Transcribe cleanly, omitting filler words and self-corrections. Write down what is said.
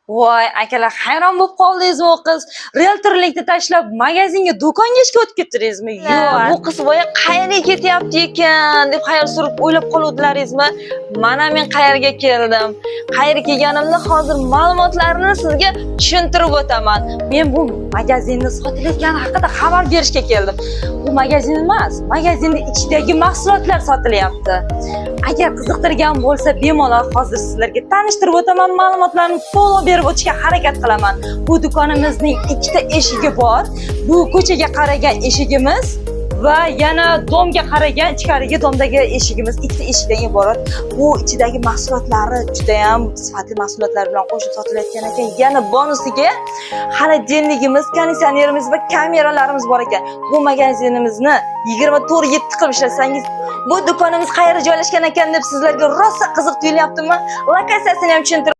Voy, akalar hayron bo'lib qoldingizmi o qiz? Realtorlikni tashlab magazinga, do'konga ishga o'tib ketdingizmi? Yo'q. Bu qiz boya qayerga ketyapti ekan deb xayol surib o'ylab qoluvdilaringizmi? Mana men qayerga keldim. Qayerga kelganimni hozir ma'lumotlarni sizga tushuntirib o'taman. Men bu magazinni sotilayotgani haqida xabar berishga keldim. Bu magazin emas, magazinning ichidagi mahsulotlar sotilyapti. Agar qiziqtirgan bo'lsa, bemalol hozir sizlarga tanishtirib o'taman, ma'lumotlarni to'liq berib o'tishga harakat qilaman. Bu do'konimizning ikkita eshigi bor. Bu ko'chaga qaragan eshigimiz va yana domga qaragan ichkarigi domdagi eshigimiz ikkita eshikdan iborat. Bu ichidagi mahsulotlari juda ham sifatli mahsulotlar bilan qo'shib sotilayotgan ekan. Yana bonusiga xolodilligimiz, konditsionerimiz va kameralarimiz bor ekan. Bu magazinimizni 24/7 qilib ishlasangiz, bu do'konimiz qayerda joylashgan ekan deb sizlarga rosa qiziq tuyulyaptimi? Lokatsiyasini ham tushuntirib